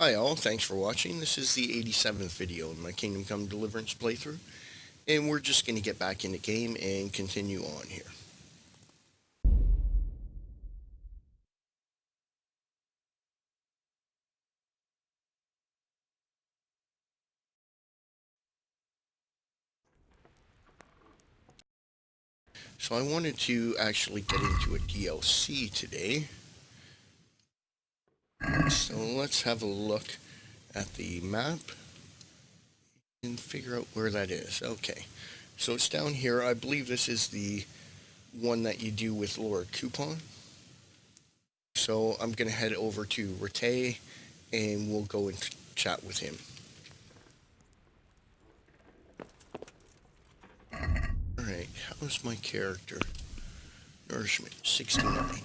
Hi all, thanks for watching. This is the 87th video in my Kingdom Come Deliverance playthrough, and we're just going to get back in the game and continue on here. So I wanted to actually get into a DLC today. So let's have a look at the map and figure out where that is. Okay, so it's down here. I believe this is the one that you do with Lord Capon. So I'm going to head over to Rete and we'll go and chat with him. Alright, how's my character? Nourishment, 69.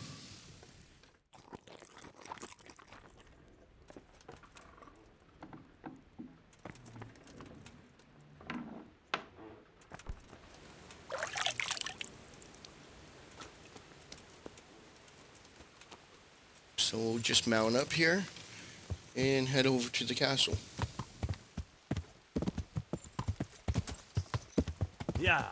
So we'll just mount up here and head over to the castle. Yeah.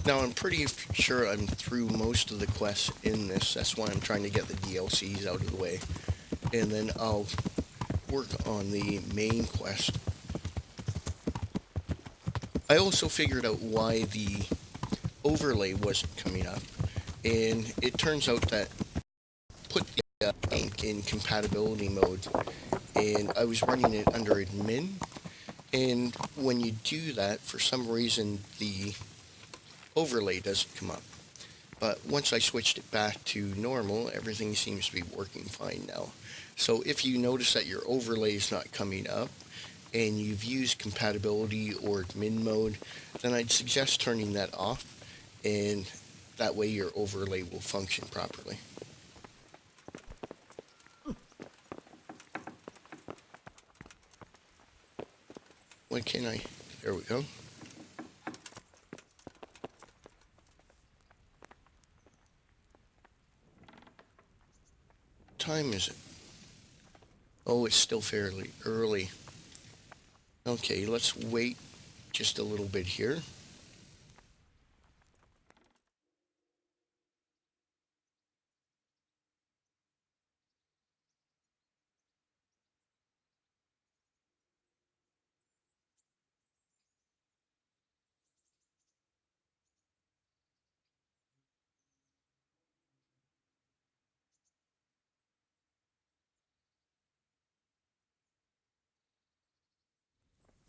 Now I'm pretty sure I'm through most of the quests in this. That's why I'm trying to get the DLCs out of the way. And then I'll work on the main quest. I also figured out why the overlay wasn't coming up. And it turns out that put the game in compatibility mode, and I was running it under admin, and when you do that, for some reason the overlay doesn't come up. But once I switched it back to normal, everything seems to be working fine now. So if you notice that your overlay is not coming up and you've used compatibility or admin mode, then I'd suggest turning that off, and that way your overlay will function properly. What can I? There we go. What time is it? Oh, it's still fairly early. Okay, let's wait just a little bit here.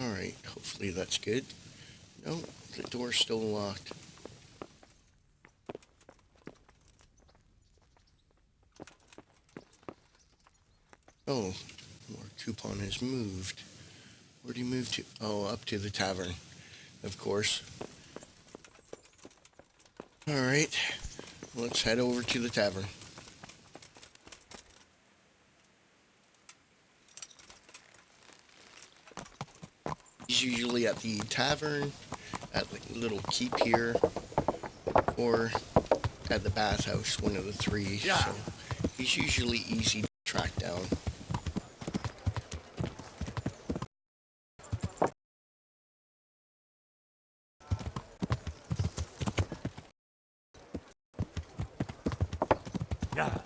Alright, hopefully that's good. No, the door's still locked. Oh, more coupon has moved. Where'd he move to? Oh, up to the tavern, of course. Alright, let's head over to the tavern. He's usually at the tavern, at the little keep here, or at the bathhouse, one of the three. Yeah. So he's usually easy to track down. Yeah.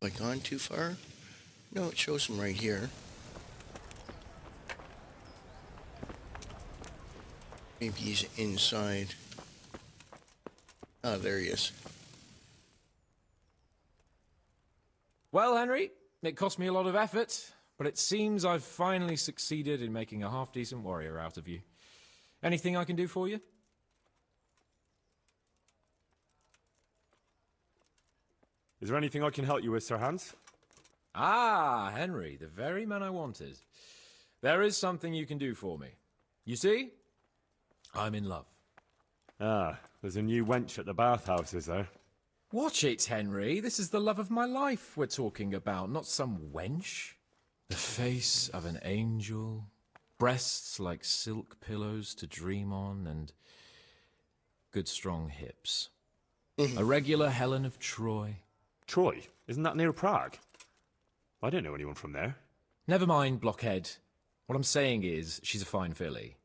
Have I gone too far? No, it shows him right here. Maybe he's inside. Ah, there he is. Well, Henry, it cost me a lot of effort, but it seems I've finally succeeded in making a half-decent warrior out of you. Anything I can do for you? Is there anything I can help you with, Sir Hans? Ah, Henry, the very man I wanted. There is something you can do for me. You see, I'm in love. Ah, there's a new wench at the bathhouse, is there? Watch it, Henry. This is the love of my life we're talking about, not some wench. The face of an angel, breasts like silk pillows to dream on, and good strong hips. A regular Helen of Troy. Troy? Isn't that near Prague? I don't know anyone from there. Never mind, blockhead. What I'm saying is, she's a fine filly,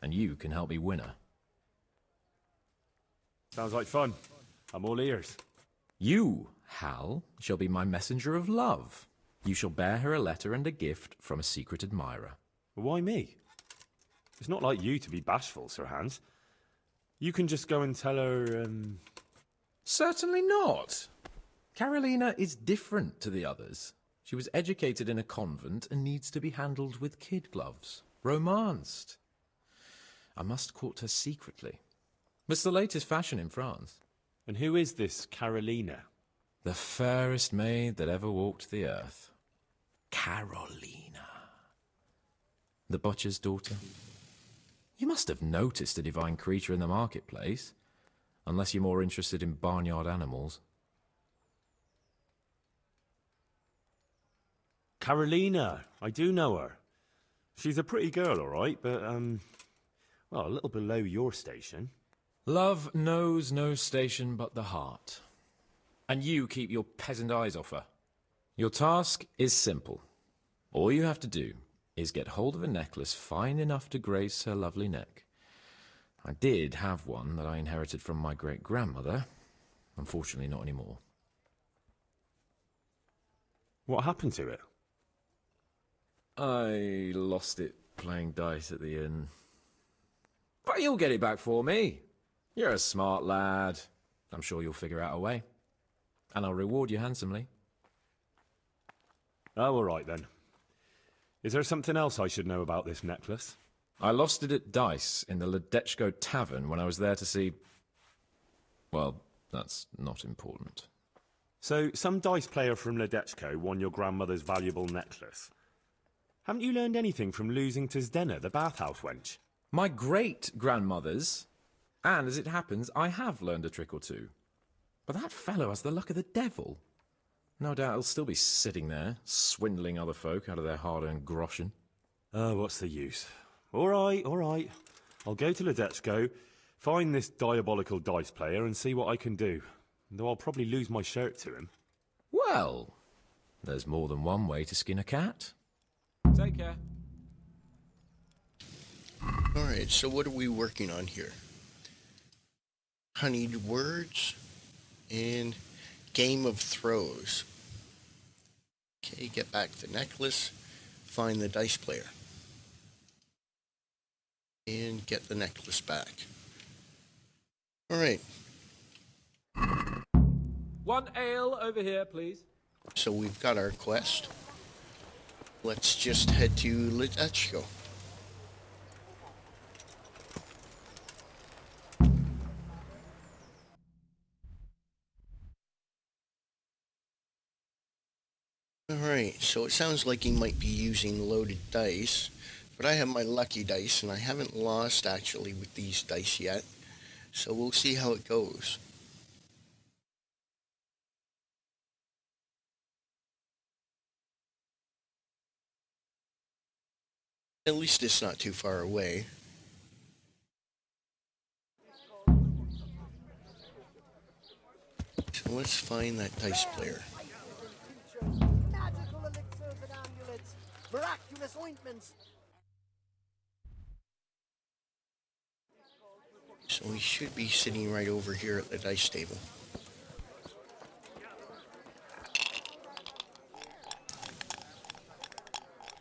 and you can help me win her. Sounds like fun. I'm all ears. You, Hal, shall be my messenger of love. You shall bear her a letter and a gift from a secret admirer. Why me? It's not like you to be bashful, Sir Hans. You can just go and tell her, Certainly not. Carolina is different to the others. She was educated in a convent and needs to be handled with kid gloves. Romanced. I must court her secretly. It's the latest fashion in France. And who is this Carolina? The fairest maid that ever walked the earth. Carolina. The butcher's daughter. You must have noticed a divine creature in the marketplace. Unless you're more interested in barnyard animals. Carolina. I do know her. She's a pretty girl, all right, but, well, a little below your station. Love knows no station but the heart. And you keep your peasant eyes off her. Your task is simple. All you have to do is get hold of a necklace fine enough to grace her lovely neck. I did have one that I inherited from my great-grandmother. Unfortunately, not anymore. What happened to it? I lost it playing dice at the inn. But you'll get it back for me. You're a smart lad. I'm sure you'll figure out a way. And I'll reward you handsomely. Oh, all right then. Is there something else I should know about this necklace? I lost it at dice in the Ledechko tavern when I was there to see... Well, that's not important. So, some dice player from Ledechko won your grandmother's valuable necklace. Haven't you learned anything from losing to Zdena, the bathhouse wench? My great-grandmother's. And as it happens, I have learned a trick or two. But that fellow has the luck of the devil. No doubt he'll still be sitting there, swindling other folk out of their hard-earned groschen. Oh, what's the use? All right, all right. I'll go to Ledechko, find this diabolical dice player and see what I can do. Though I'll probably lose my shirt to him. Well, there's more than one way to skin a cat. Take care. Alright, so what are we working on here? Honeyed words and game of throws. Okay, get back the necklace, find the dice player, and get the necklace back. Alright, One ale over here, please. so we've got our quest. Let's just head to Ledechko. Alright, so it sounds like he might be using loaded dice, but I have my lucky dice and I haven't lost actually with these dice yet, so we'll see how it goes. At least it's not too far away. So let's find that dice player. Magical elixirs and amulets, miraculous ointments. So he should be sitting right over here at the dice table.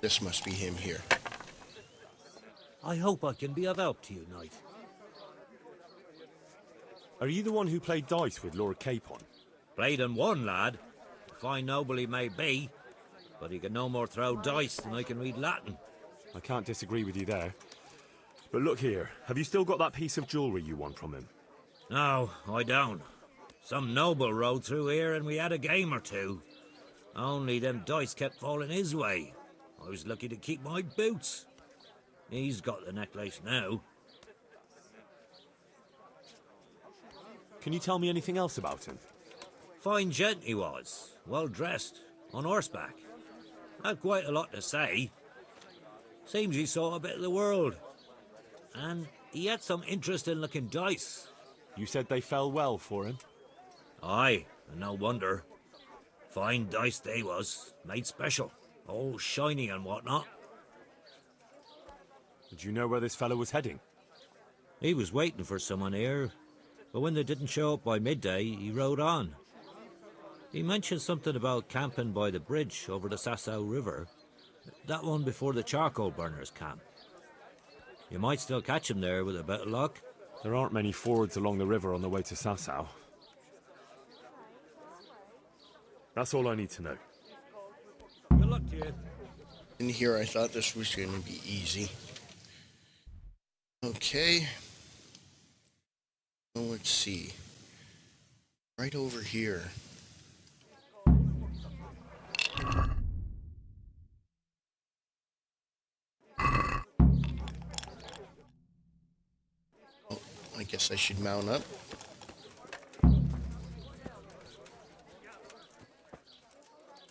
This must be him here. I hope I can be of help to you, Knight. Are you the one who played dice with Lord Capon? Played and won, lad. A fine noble he may be, but he can no more throw dice than I can read Latin. I can't disagree with you there. But look here, have you still got that piece of jewellery you won from him? No, I don't. Some noble rode through here and we had a game or two. Only them dice kept falling his way. I was lucky to keep my boots. He's got the necklace now. Can you tell me anything else about him? Fine gent he was, well dressed, on horseback. Had quite a lot to say. Seems he saw a bit of the world. And he had some interesting looking dice. You said they fell well for him? Aye, and no wonder. Fine dice they was, made special, all shiny and whatnot. Did you know where this fellow was heading? He was waiting for someone here, but when they didn't show up by midday, he rode on. He mentioned something about camping by the bridge over the Sasau River. That one before the charcoal burners camp. You might still catch him there with a bit of luck. There aren't many fords along the river on the way to Sasau. That's all I need to know. Good luck to you. In here, I thought this was going to be easy. Okay. Well, let's see. Right over here. Oh, I guess I should mount up.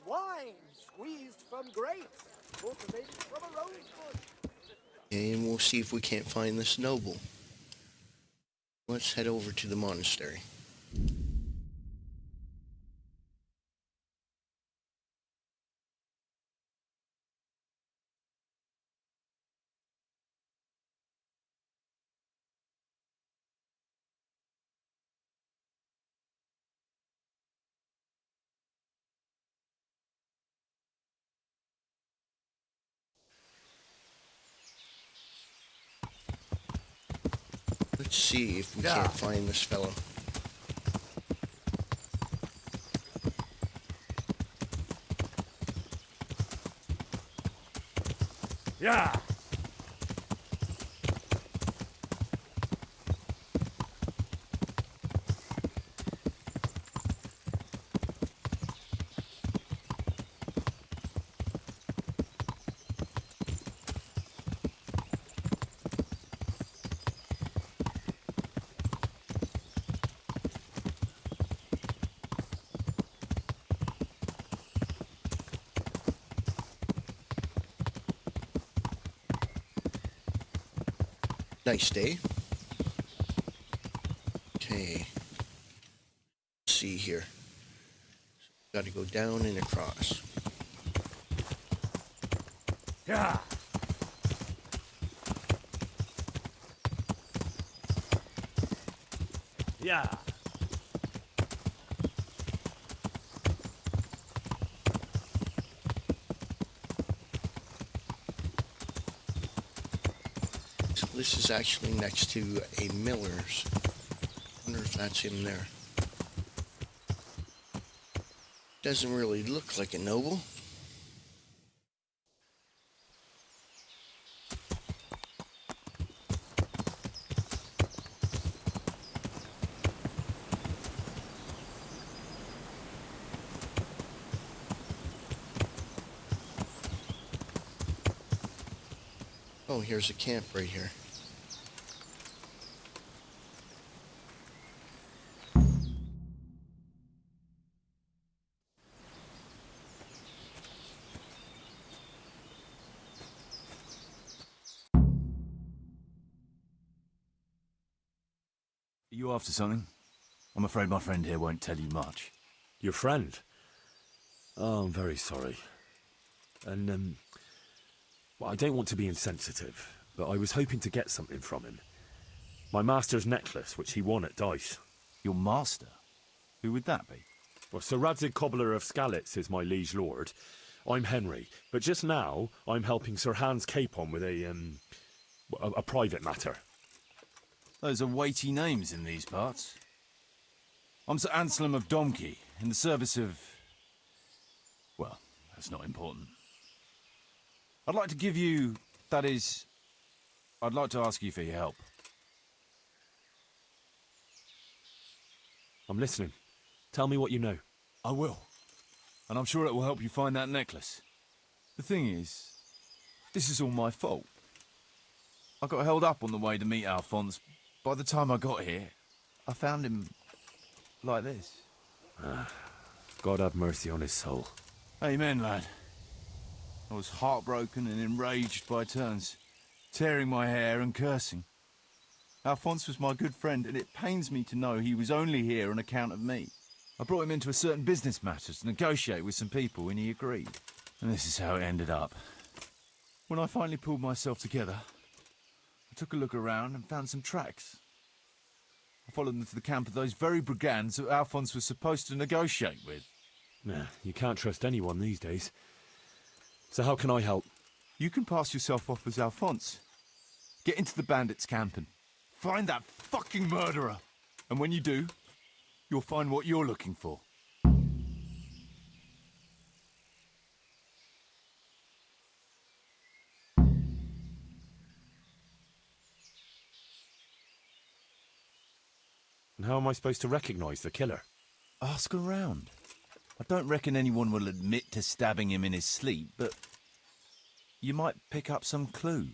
Wine squeezed from grapes, cultivated from a rose bush. And we'll see if we can't find this noble. Let's head over to the monastery. Let's see if we can't find this fellow. Yeah! Nice day. Okay. Let's see here. Got to go down and across. Yeah! Yeah! So this is actually next to a miller's. Wonder if that's in there. Doesn't really look like a noble. Oh, here's a camp right here. Are you after something? I'm afraid my friend here won't tell you much. Your friend? Oh, I'm very sorry. And, well, I don't want to be insensitive, but I was hoping to get something from him. My master's necklace, which he won at dice. Your master? Who would that be? Well, Sir Radzig Cobbler of Skalitz is my liege lord. I'm Henry, but just now I'm helping Sir Hans Capon with a private matter. Those are weighty names in these parts. I'm Sir Anselm of Domkey, in the service of... well, that's not important. I'd like to give you... that is... I'd like to ask you for your help. I'm listening. Tell me what you know. I will. And I'm sure it will help you find that necklace. The thing is, this is all my fault. I got held up on the way to meet Alphonse. By the time I got here, I found him like this. God have mercy on his soul. Amen, lad. I was heartbroken and enraged by turns, tearing my hair and cursing. Alphonse was my good friend, and it pains me to know he was only here on account of me. I brought him into a certain business matter to negotiate with some people, and he agreed. And this is how it ended up. When I finally pulled myself together, I took a look around and found some tracks. I followed them to the camp of those very brigands that Alphonse was supposed to negotiate with. Nah, you can't trust anyone these days. So how can I help? You can pass yourself off as Alphonse. Get into the bandits' camp and find that fucking murderer. And when you do, you'll find what you're looking for. And how am I supposed to recognize the killer? Ask around. I don't reckon anyone will admit to stabbing him in his sleep, but you might pick up some clue.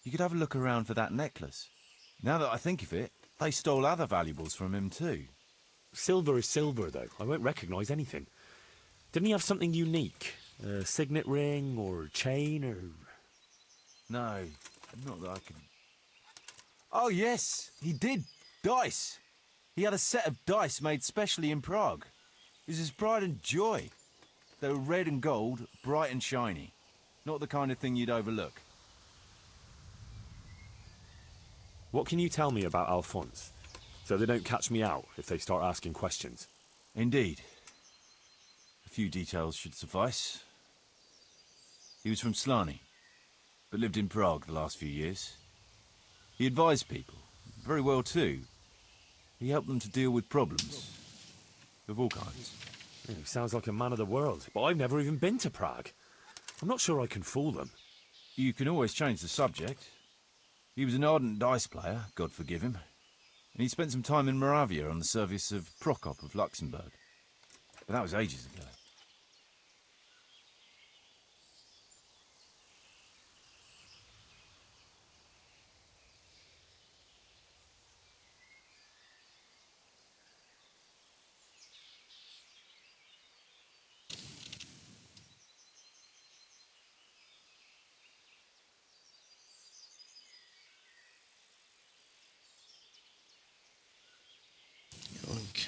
You could have a look around for that necklace. Now that I think of it, they stole other valuables from him too. Silver is silver, though. I won't recognize anything. Didn't he have something unique? A signet ring or chain or... No, not that I can... Oh yes, he did. Dice. He had a set of dice made specially in Prague. It was his pride and joy. They were red and gold, bright and shiny. Not the kind of thing you'd overlook. What can you tell me about Alphonse? So they don't catch me out if they start asking questions. Indeed. A few details should suffice. He was from Slani, but lived in Prague the last few years. He advised people, very well too. He helped them to deal with problems, of all kinds. Yeah, he sounds like a man of the world, but I've never even been to Prague. I'm not sure I can fool them. You can always change the subject. He was an ardent dice player, God forgive him. And he spent some time in Moravia on the service of Prokop of Luxembourg. But that was ages ago.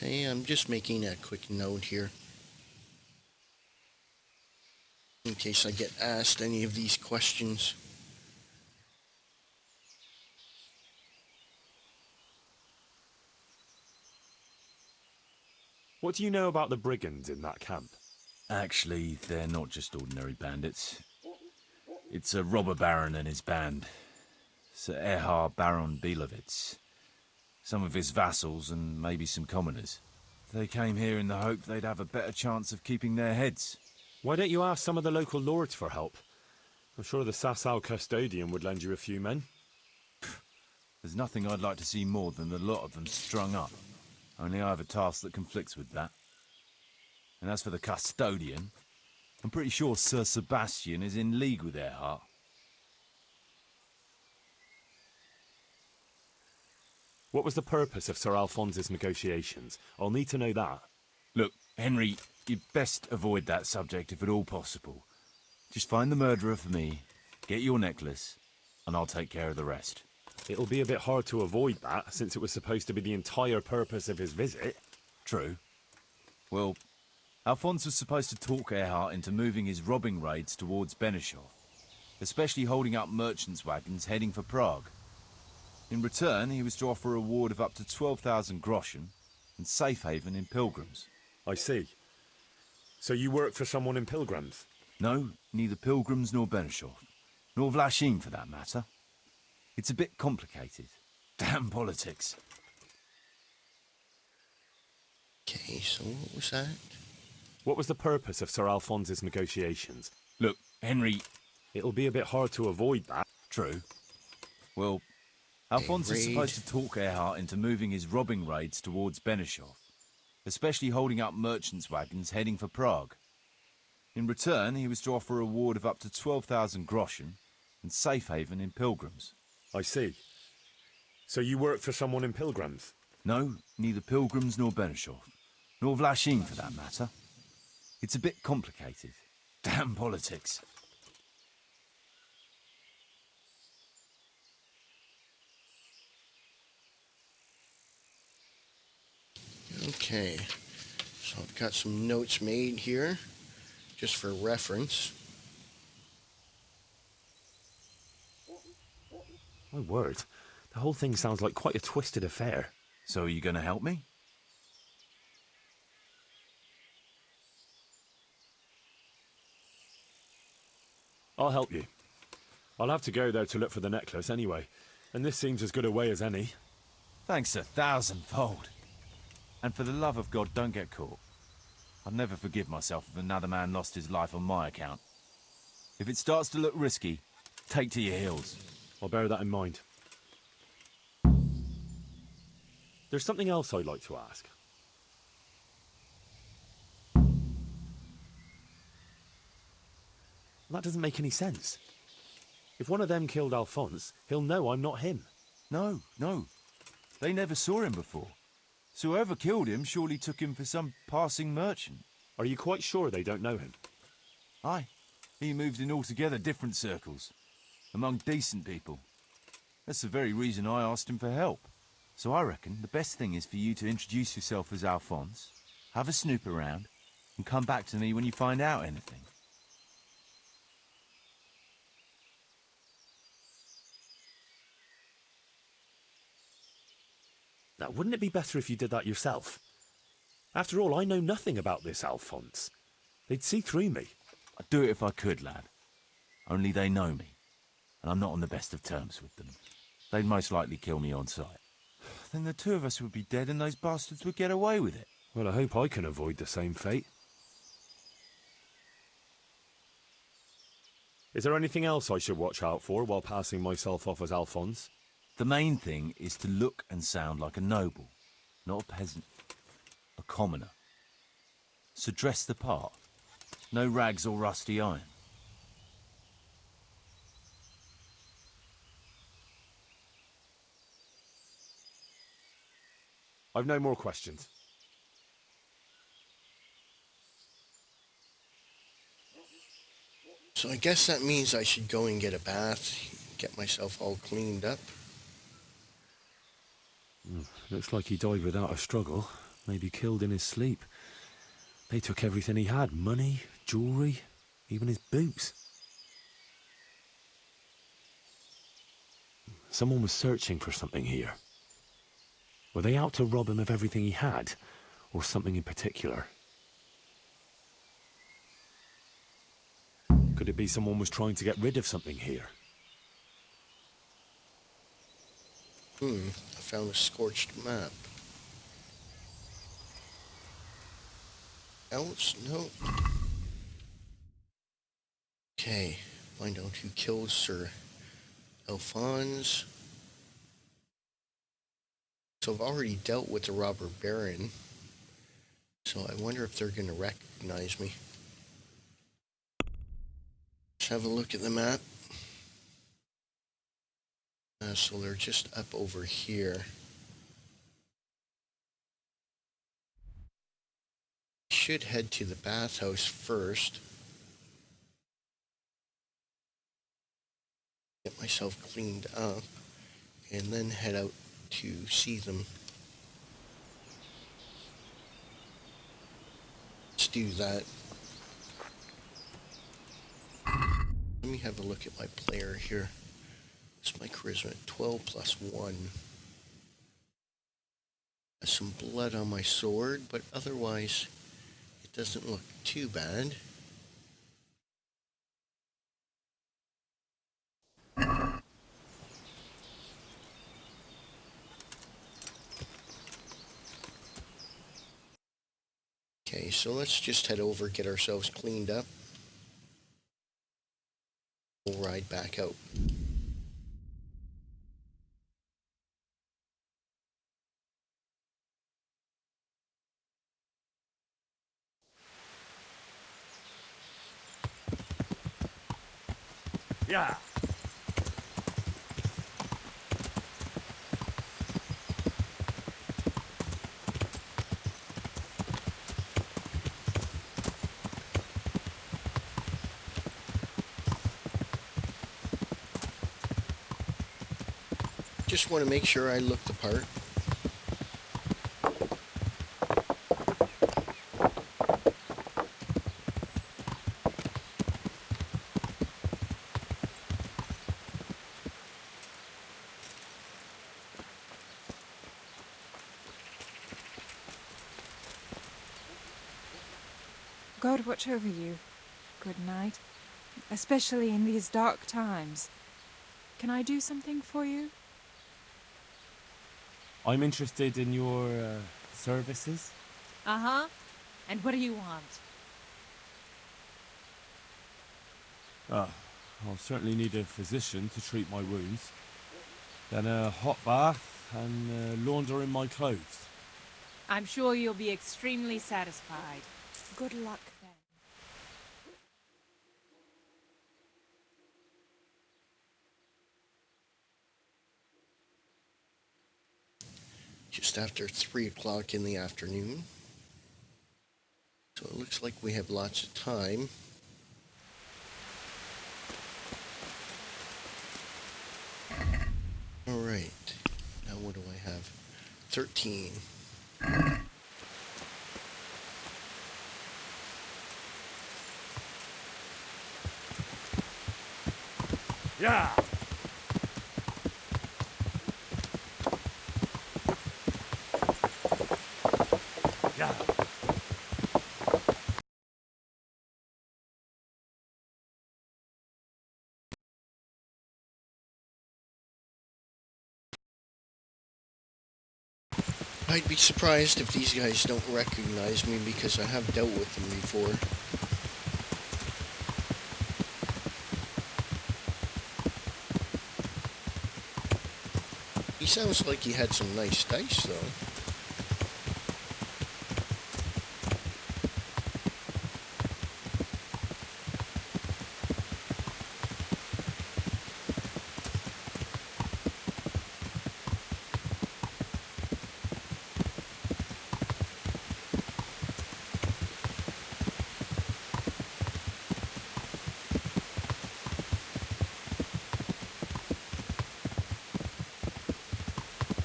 Okay, I'm just making a quick note here. In case I get asked any of these questions. What do you know about the brigands in that camp? Actually, they're not just ordinary bandits. It's a robber baron and his band. Sir Erhard Baron Bielowitz. Some of his vassals and maybe some commoners. They came here in the hope they'd have a better chance of keeping their heads. Why don't you ask some of the local lords for help? I'm sure the Sasau custodian would lend you a few men. There's nothing I'd like to see more than the lot of them strung up. Only I have a task that conflicts with that. And as for the custodian, I'm pretty sure Sir Sebastian is in league with Erhard. What was the purpose of Sir Alphonse's negotiations? I'll need to know that. Look, Henry, you'd best avoid that subject if at all possible. Just find the murderer for me, get your necklace, and I'll take care of the rest. It'll be a bit hard to avoid that, since it was supposed to be the entire purpose of his visit. True. Well, Alphonse was supposed to talk Erhard into moving his robbing raids towards Benishov, especially holding up merchants' wagons heading for Prague. In return, he was to offer a reward of up to 12,000 groschen and safe haven in Pilgrims. I see. So you work for someone in Pilgrims? No, neither Pilgrims nor Benishov, nor Vlachim for that matter. It's a bit complicated. Damn politics. Okay, so what was that? What was the purpose of Sir Alphonse's negotiations? Look, Henry... It'll be a bit hard to avoid that. True. Well, Alphonse was supposed to talk Erhard into moving his robbing raids towards Benishov, especially holding up merchants' wagons heading for Prague. In return, he was to offer a reward of up to 12,000 groschen and safe haven in Pilgrims. I see. So you work for someone in Pilgrims? No, neither Pilgrims nor Benishov, nor Vlashim for that matter. It's a bit complicated. Damn politics. Okay, so I've got some notes made here, just for reference. My word, the whole thing sounds like quite a twisted affair. So are you going to help me? I'll help you. I'll have to go there to look for the necklace anyway, and this seems as good a way as any. Thanks 1,000-fold. And for the love of God, don't get caught. I'd never forgive myself if another man lost his life on my account. If it starts to look risky, take to your heels. I'll bear that in mind. There's something else I'd like to ask. That doesn't make any sense. If one of them killed Alphonse, he'll know I'm not him. No. They never saw him before. So whoever killed him surely took him for some passing merchant. Are you quite sure they don't know him? Aye. He moved in altogether different circles, among decent people. That's the very reason I asked him for help. So I reckon the best thing is for you to introduce yourself as Alphonse, have a snoop around, and come back to me when you find out anything. Now, wouldn't it be better if you did that yourself? After all, I know nothing about this Alphonse. They'd see through me. I'd do it if I could, lad. Only they know me, and I'm not on the best of terms with them. They'd most likely kill me on sight. Then the two of us would be dead and those bastards would get away with it. Well, I hope I can avoid the same fate. Is there anything else I should watch out for while passing myself off as Alphonse? The main thing is to look and sound like a noble, not a peasant, a commoner. So dress the part. No rags or rusty iron. I've no more questions. So I guess that means I should go and get a bath, get myself all cleaned up. Looks like he died without a struggle. Maybe killed in his sleep. They took everything he had. Money, jewellery, even his boots. Someone was searching for something here. Were they out to rob him of everything he had? Or something in particular? Could it be someone was trying to get rid of something here? I found a scorched map. Else? No. Okay, find out who killed Sir Alphonse. So I've already dealt with the robber baron. So I wonder if they're going to recognize me. Let's have a look at the map. So they're just up over here. Should head to the bathhouse first. Get myself cleaned up. And then head out to see them. Let's do that. Let me have a look at my player here. It's my charisma, 12 plus 1. Has some blood on my sword, but otherwise it doesn't look too bad. Okay, so let's just head over, get ourselves cleaned up. We'll ride back out. Yeah. just want to make sure I look the part. God watch over you. Good night. Especially in these dark times. Can I do something for you? I'm interested in your services. Uh-huh. And what do you want? I'll certainly need a physician to treat my wounds. Then a hot bath and laundering my clothes. I'm sure you'll be extremely satisfied. Good luck then. Just after 3 o'clock in the afternoon. So it looks like we have lots of time. Alright, now what do I have? 13. Yeah! Yeah! I'd be surprised if these guys don't recognize me because I have dealt with them before. He sounds like he had some nice dice, though.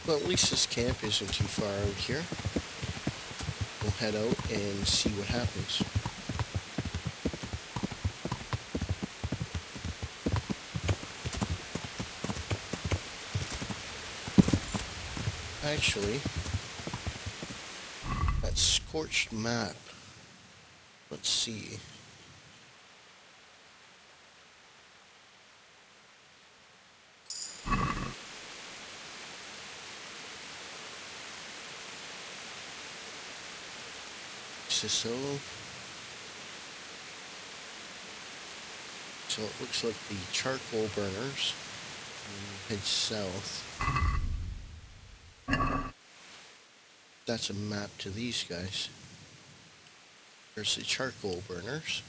Well, at least this camp isn't too far out here. We'll head out and see what happens. Actually, that scorched map. Let's see. So it looks like the charcoal burners. Head south. That's a map to these guys. There's the charcoal burners.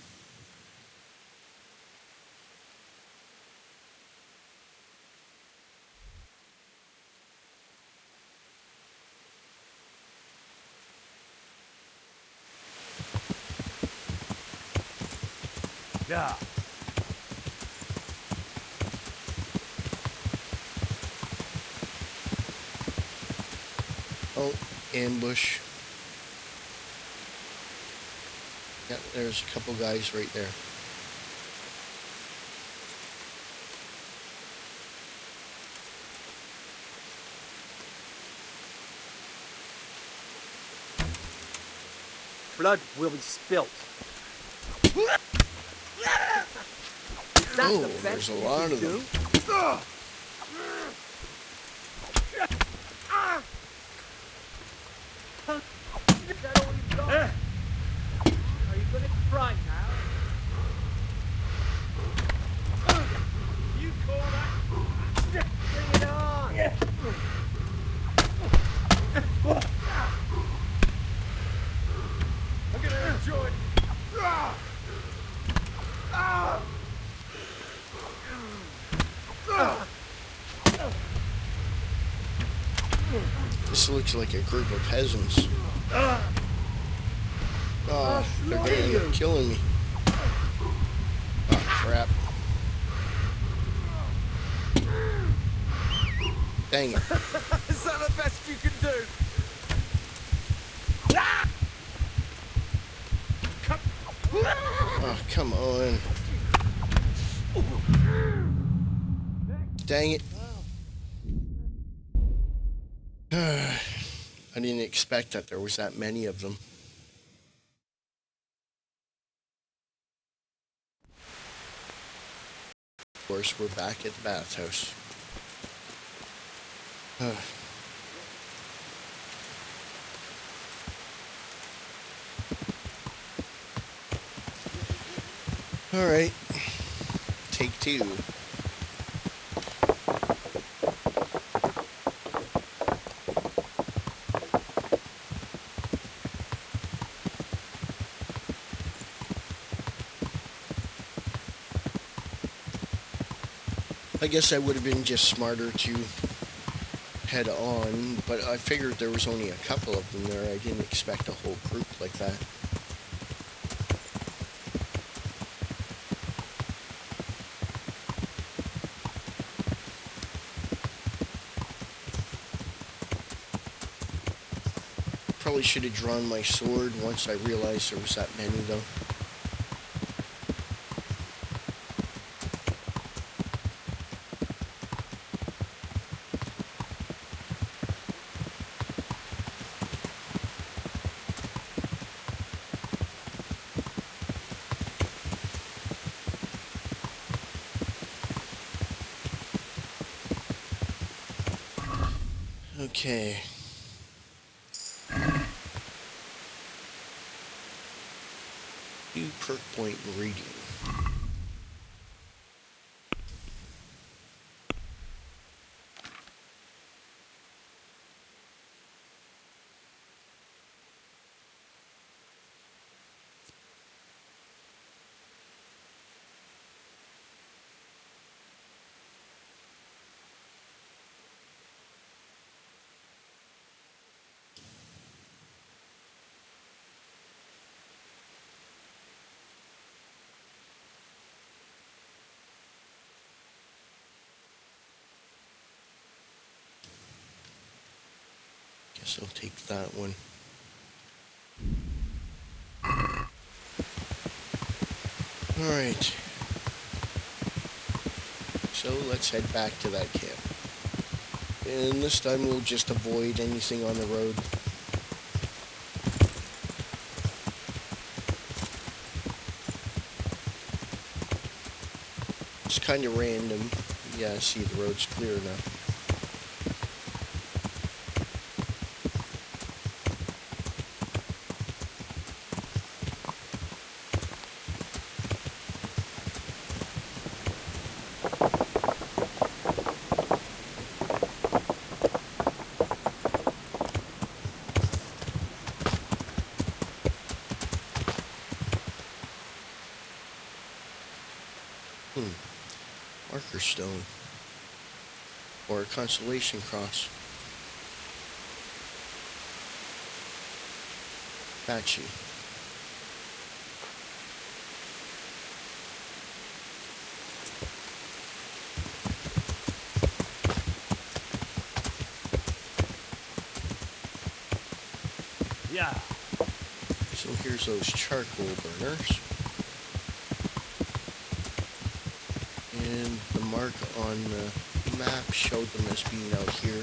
Yeah! Oh, ambush. Yep, there's a couple guys right there. Blood will be spilt. Oh, there's a lot of them. Is that all you've got? Are you gonna cry now? You call that? Bring it on! I'm gonna enjoy it. This looks like a group of peasants. Oh, they're gonna end up killing me. Oh, crap. Dang it. Is that the best you can do? Oh, come on. Dang it. I didn't expect that there was that many of them. Of course, we're back at the bathhouse. Alright. Take two. I guess I would have been just smarter to head on, but I figured there was only a couple of them there. I didn't expect a whole group like that. Probably should have drawn my sword once I realized there was that many though. Okay. New perk point reading. Guess I'll take that one. Alright. So let's head back to that camp. And this time we'll just avoid anything on the road. It's kind of random. Yeah, see, the road's clear now. Marker stone. Or a constellation cross. Patchy. Yeah. So here's those charcoal burners. And the mark on the map showed them as being out here.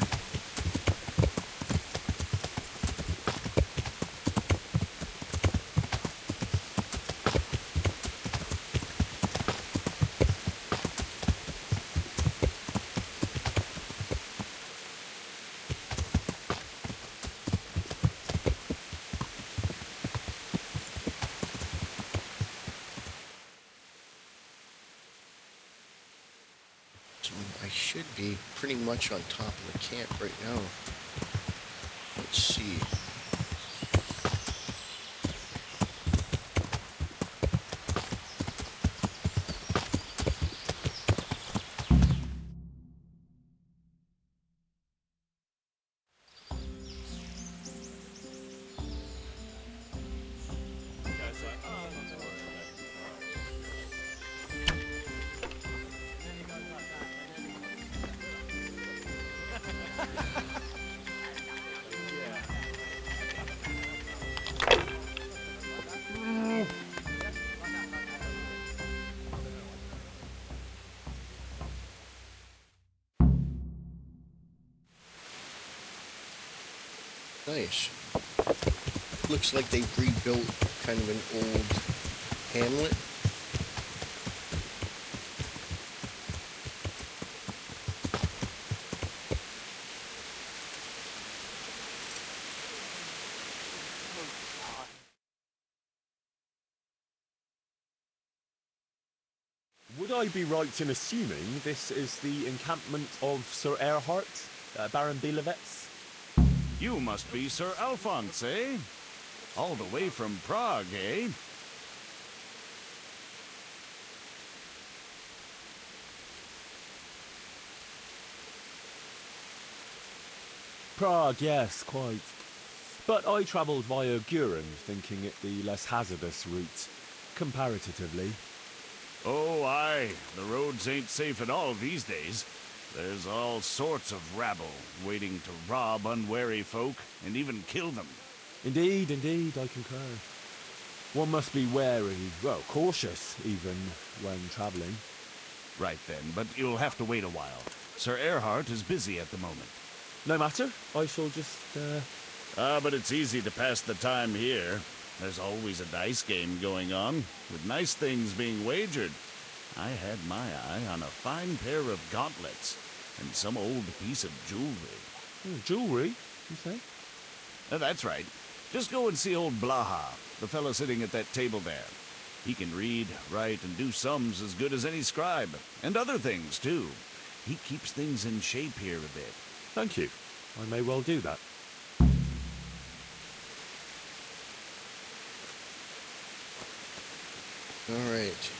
So I should be pretty much on top of the camp right now. Let's see. Nice. Looks like they've rebuilt kind of an old hamlet. Would I be right in assuming this is the encampment of Sir Erhard, Baron Deliverance? You must be Sir Alphonse, eh? All the way from Prague, eh? Prague, yes, quite. But I travelled via Guren, thinking it the less hazardous route, comparatively. Oh, aye. The roads ain't safe at all these days. There's all sorts of rabble waiting to rob unwary folk and even kill them. Indeed, I concur. One must be wary, well, cautious even, when travelling. Right then, but you'll have to wait a while. Sir Erhard is busy at the moment. No matter, I shall just, But it's easy to pass the time here. There's always a dice game going on, with nice things being wagered. I had my eye on a fine pair of gauntlets and some old piece of jewelry. Jewellery, you say? That's right. Just go and see old Blaha, the fellow sitting at that table there. He can read, write, and do sums as good as any scribe, and other things, too. He keeps things in shape here a bit. Thank you. I may well do that. Alright.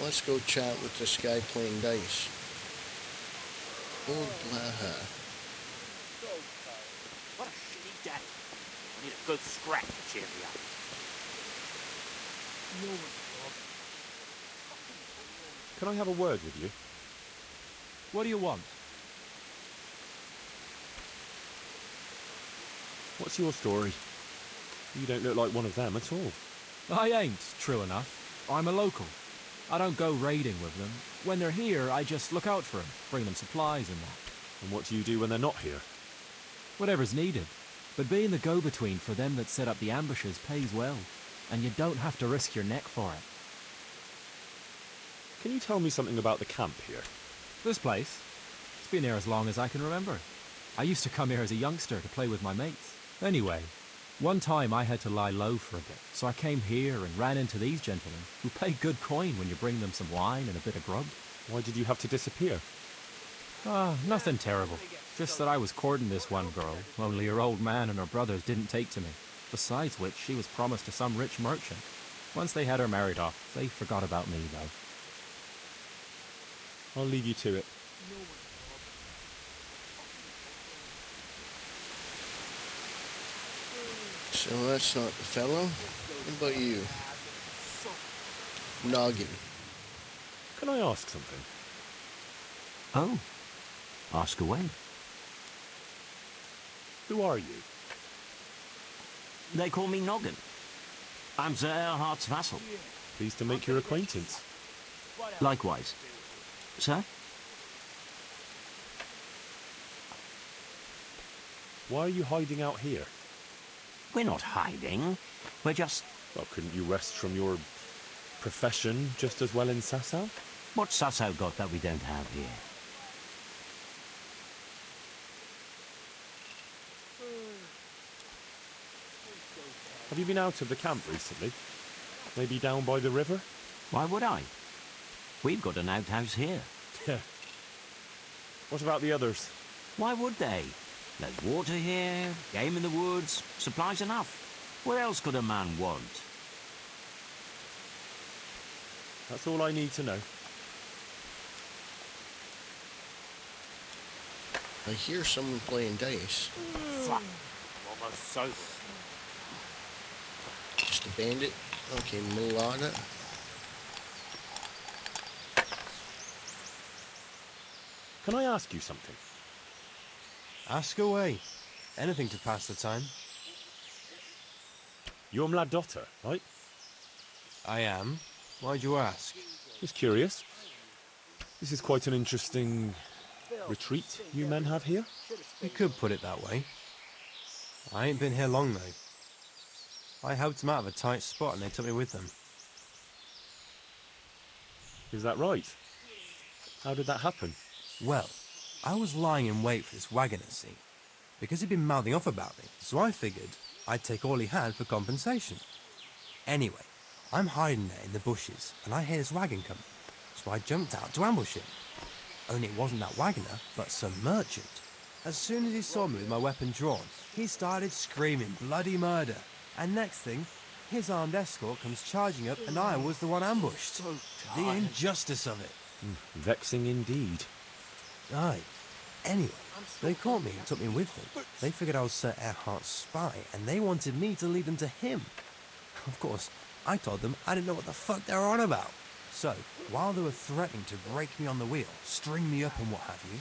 Let's go chat with this guy playing dice. Old Blaha. What a shitty day. I need a good scrap to cheer me up. Can I have a word with you? What do you want? What's your story? You don't look like one of them at all. I ain't, true enough. I'm a local. I don't go raiding with them. When they're here, I just look out for them, bring them supplies and that. And what do you do when they're not here? Whatever's needed. But being the go-between for them that set up the ambushes pays well, and you don't have to risk your neck for it. Can you tell me something about the camp here? This place? It's been here as long as I can remember. I used to come here as a youngster to play with my mates. Anyway, one time I had to lie low for a bit, so I came here and ran into these gentlemen, who pay good coin when you bring them some wine and a bit of grub. Why did you have to disappear? Nothing terrible. Just that I was courting this one girl, only her old man and her brothers didn't take to me. Besides which, she was promised to some rich merchant. Once they had her married off, they forgot about me, though. I'll leave you to it. So that's not the fellow. What about you? Noggin. Can I ask something? Oh, ask away. Who are you? They call me Noggin. I'm Sir Erhard's vassal. Pleased to make your acquaintance. Likewise. Sir? Why are you hiding out here? We're not hiding. We're just... Well, couldn't you rest from your profession just as well in Sasau? What's Sasau got that we don't have here? Have you been out of the camp recently? Maybe down by the river? Why would I? We've got an outhouse here. What about the others? Why would they? There's water here, game in the woods, supplies enough. What else could a man want? That's all I need to know. I hear someone playing dice. Fuck. I'm almost sober. Just a bandit. Okay, Mulata. Can I ask you something? Ask away. Anything to pass the time. You're Mladotter, right? I am. Why'd you ask? Just curious. This is quite an interesting retreat you men have here. You could put it that way. I ain't been here long, though. I helped them out of a tight spot and they took me with them. Is that right? How did that happen? Well, I was lying in wait for this wagoner, see, because he'd been mouthing off about me, so I figured I'd take all he had for compensation. Anyway, I'm hiding there in the bushes, and I hear this wagon coming, so I jumped out to ambush him. Only it wasn't that wagoner, but some merchant. As soon as he saw me with my weapon drawn, he started screaming bloody murder, and next thing, his armed escort comes charging up, and I was the one ambushed. The injustice of it. Vexing indeed. Aye. Anyway, they caught me and took me with them. They figured I was Sir Erhardt's spy, and they wanted me to lead them to him. Of course, I told them I didn't know what the fuck they were on about. So, while they were threatening to break me on the wheel, string me up and what have you,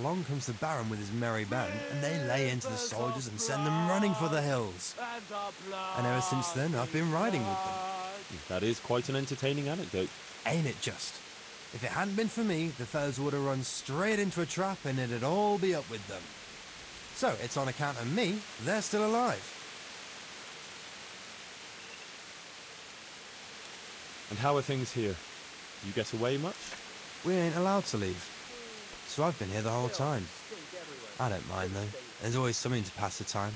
along comes the Baron with his merry band, and they lay into the soldiers and send them running for the hills. And ever since then, I've been riding with them. That is quite an entertaining anecdote. Ain't it just? If it hadn't been for me, the fellas would have run straight into a trap and it'd all be up with them. So, it's on account of me, they're still alive. And how are things here? You get away much? We ain't allowed to leave. So I've been here the whole time. I don't mind though. There's always something to pass the time.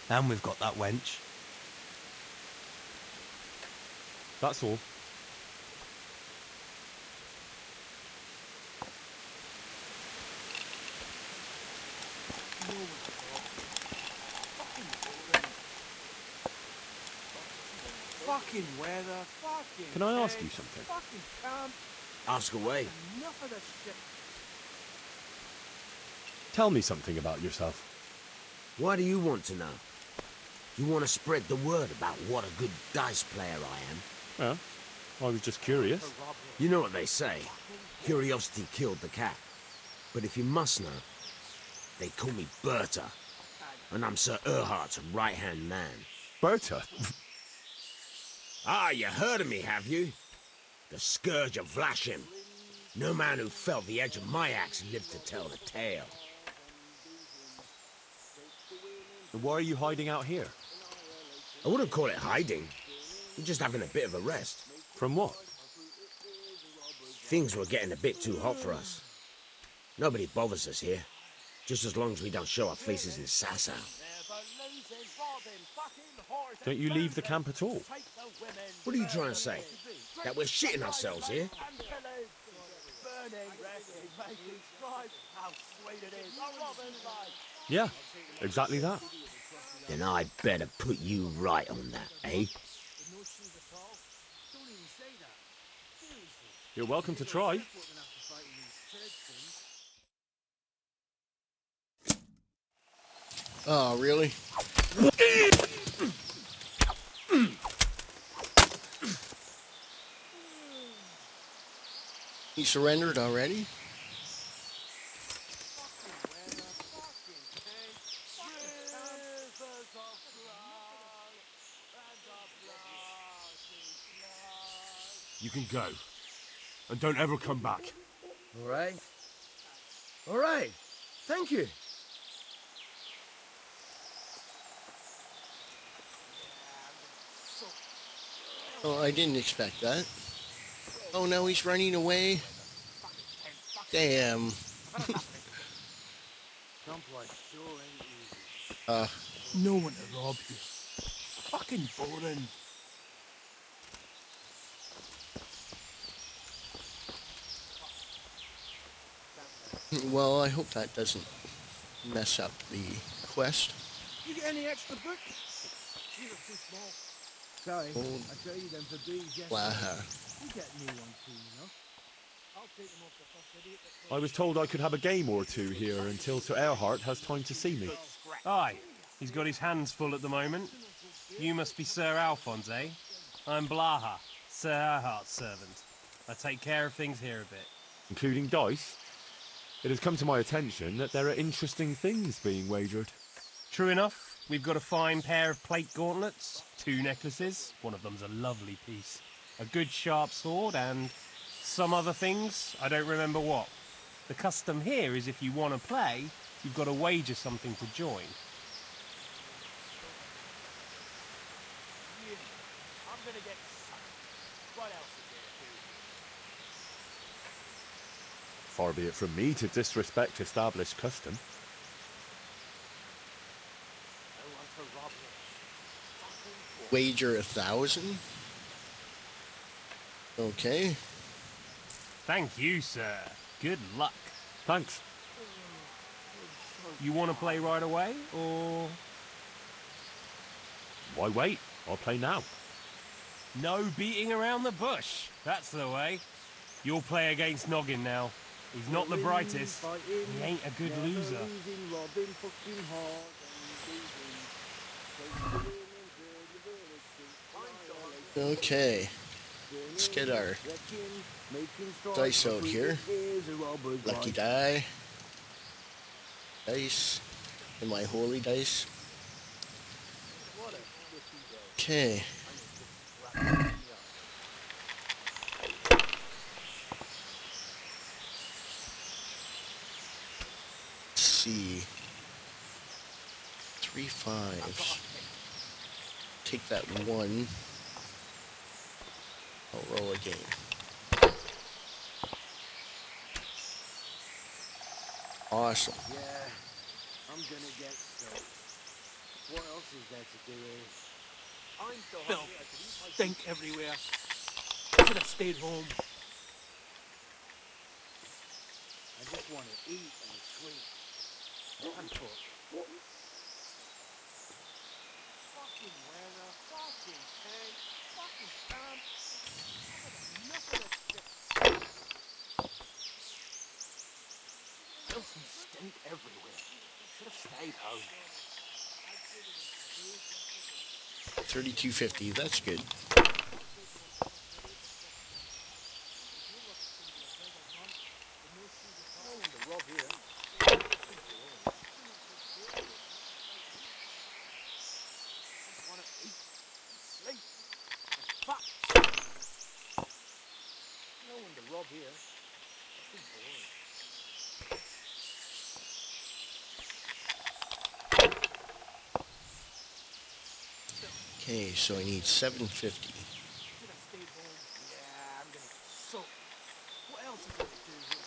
And we've got that wench. That's all. Fucking weather, fucking Can I ask day, you something? fucking camp. Ask away. Enough of this shit. Tell me something about yourself. Why do you want to know? You want to spread the word about what a good dice player I am? Yeah, I was just curious. You know what they say. Curiosity killed the cat. But if you must know, they call me Berta. And I'm Sir Erhardt's right-hand man. Berta? Ah, you heard of me, have you? The Scourge of Vlashim. No man who felt the edge of my axe lived to tell the tale. Why are you hiding out here? I wouldn't call it hiding. We're just having a bit of a rest. From what? Things were getting a bit too hot for us. Nobody bothers us here. Just as long as we don't show our faces in Sasau. Don't you leave the camp at all? What are you trying to say? That we're shitting ourselves here? Yeah, exactly that. Then I'd better put you right on that, eh? You're welcome to try. Oh, really? He surrendered already? You can go. And don't ever come back. All right. All right. Thank you. Oh, I didn't expect that. Oh, now he's running away? Damn. No one to rob you. Fucking boring. Well, I hope that doesn't mess up the quest. You get any extra books? These are too small. Sorry, I traded them for bees yesterday. Wow. You get new ones soon enough. I'll take them off the first idiot that I was told I could have a game or two here until Sir Erhardt has time to see me. Aye, he's got his hands full at the moment. You must be Sir Alphonse, eh? I'm Blaha, Sir Erhardt's servant. I take care of things here a bit. Including dice? It has come to my attention that there are interesting things being wagered. True enough. We've got a fine pair of plate gauntlets, 2 necklaces, one of them's a lovely piece, a good sharp sword, and some other things, I don't remember what. The custom here is if you want to play, you've got to wager something to join. gonna get sucked. What else is there to do? Far be it from me to disrespect established custom. I want to rob him. Fucking boy. Wager 1,000. Okay. Thank you, sir. Good luck. Thanks. You want to play right away, or...? Why wait? I'll play now. No beating around the bush. That's the way. You'll play against Noggin now. He's not the brightest. He ain't a good loser. Okay. Let's get our dice out here. Lucky die. Dice. And my holy dice. Okay. Let's see. 3 5s. Take that 1. I'll roll again. Awesome. Yeah, I'm gonna get soaked. What else is there to do here? I'm so hungry I could eat my Stink everywhere. Should have stayed home. I just want to eat and sleep. I'm full. Fucking weather, fucking tank, fucking camp. I've had enough of this shit. Filth and stink everywhere. Should have stayed home. 3250. That's good. No one to rob here. Just want to eat and sleep and fuck. No one to rob here. Fucking boring. Okay, so I need 750. Should have stayed home. Yeah, I'm gonna get soaked. What else is there to do here?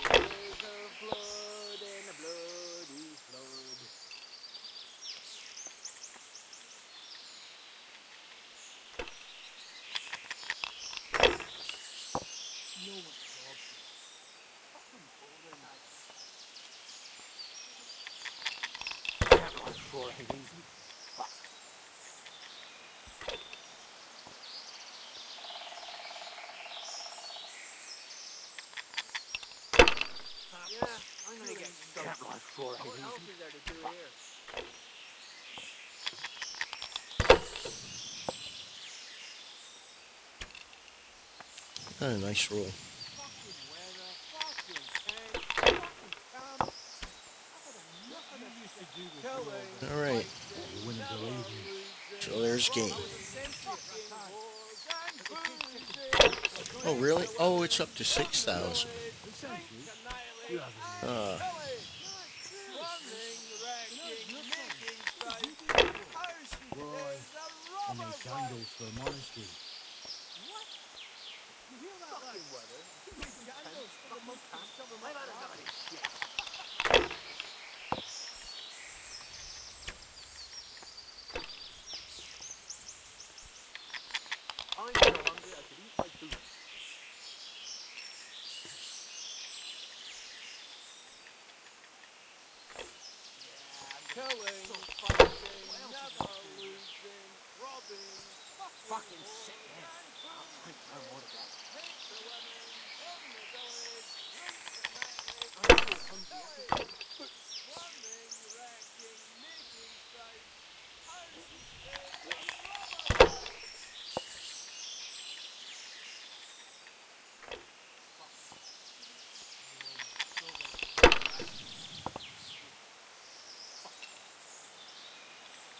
Rivers of blood and a bloody flood. No one's robbed here. Fucking boring. Can't run for it easy. Fuck. Yeah, I'm gonna get soaked. Can't run for it easy. What else is there to do here? Oh, nice roll. Fucking weather, fucking tank, fucking camp. I've had enough of this shit. All right. So there's game. Oh, really? Oh, it's up to 6,000. And they candles for a monastery. I'm so hungry I could eat my food. Killing, fighting, never losing, robbing, fucking sick man. I'll drink no more of that. I'm so hungry.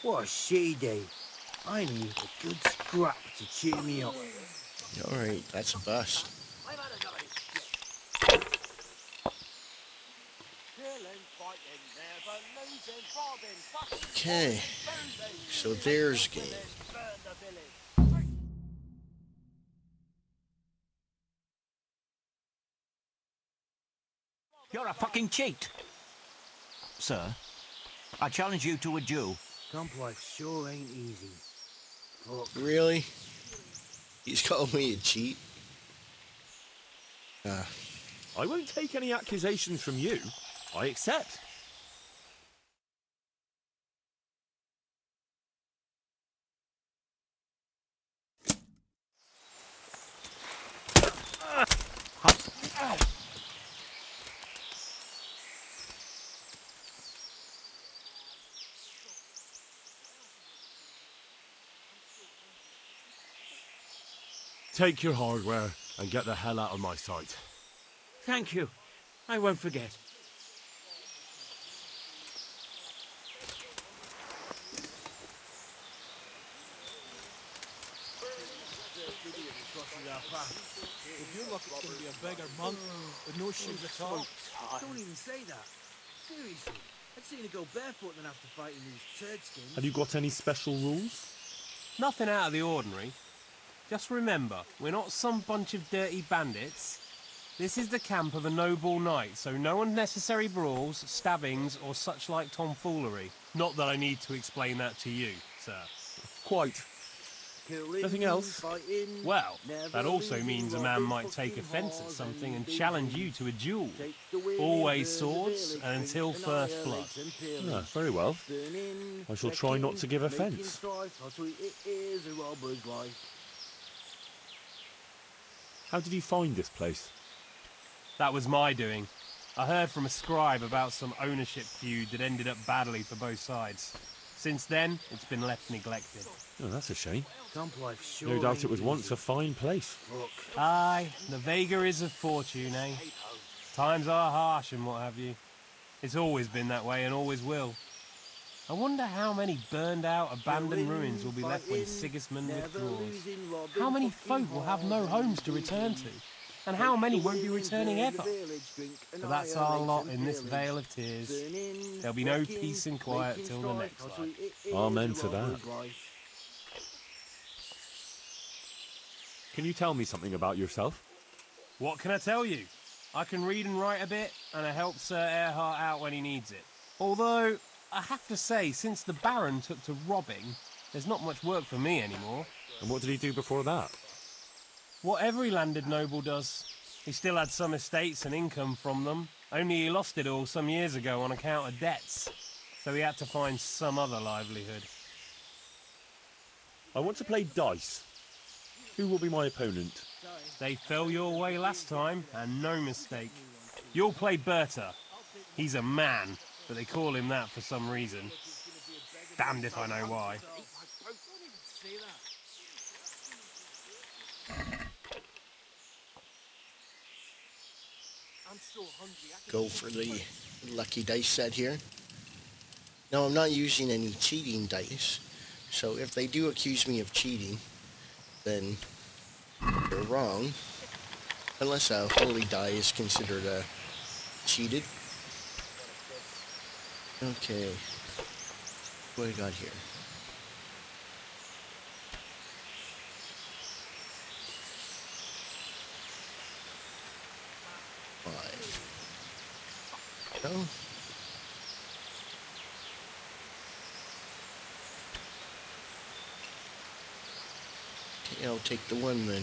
What a shitty day. I need a good scrap to cheer me up. All right, that's a bust. I've had enough of this shit. Killing, fighting, never losing, robbing, fucking Okay, so there's game. burn the village. You're a fucking cheat. Sir, I challenge you to a duel. Camp life sure ain't easy. Fuck. Really? He's called me a cheat? I won't take any accusations from you. I accept. Take your hardware and get the hell out of my sight. Thank you. I won't forget. If you look, it's going to be a beggar month with no shoes at all. Don't even say that. Seriously, I'd sooner go barefoot than have to fight in these turd skins. Have you got any special rules? Nothing out of the ordinary. Just remember, we're not some bunch of dirty bandits. This is the camp of a noble knight, so no unnecessary brawls, stabbings, or such like tomfoolery. Not that I need to explain that to you, sir. Quite. Nothing else? Well, that also means a man might take offence at something and challenge you to a duel. Always swords, and until first blood. Ah, very well. I shall try not to give offence. How did you find this place? That was my doing. I heard from a scribe about some ownership feud that ended up badly for both sides. Since then, it's been left neglected. Oh, that's a shame. Sure No doubt it was once a fine place. Aye, the vagaries of fortune, eh? Times are harsh and what have you. It's always been that way and always will. I wonder how many burned out, abandoned ruins will be left when Sigismund withdraws. How many folk will have no homes to return to? And how many won't be returning ever? But that's our lot in this vale of tears. There'll be no peace and quiet till the next life. Amen to that. Can you tell me something about yourself? What can I tell you? I can read and write a bit, and I help Sir Erhard out when he needs it. Although, I have to say, since the Baron took to robbing, there's not much work for me anymore. And what did he do before that? What every landed noble does. He still had some estates and income from them, only he lost it all some years ago on account of debts. So he had to find some other livelihood. I want to play dice. Who will be my opponent? They fell your way last time, and no mistake. You'll play Berta. He's a man, but they call him that for some reason. Damned if I know why. Go for the lucky dice set here. Now, I'm not using any cheating dice, so if they do accuse me of cheating, then they're wrong. Unless a holy die is considered cheated. Okay. What do we got here? No. Okay, I'll take the one then.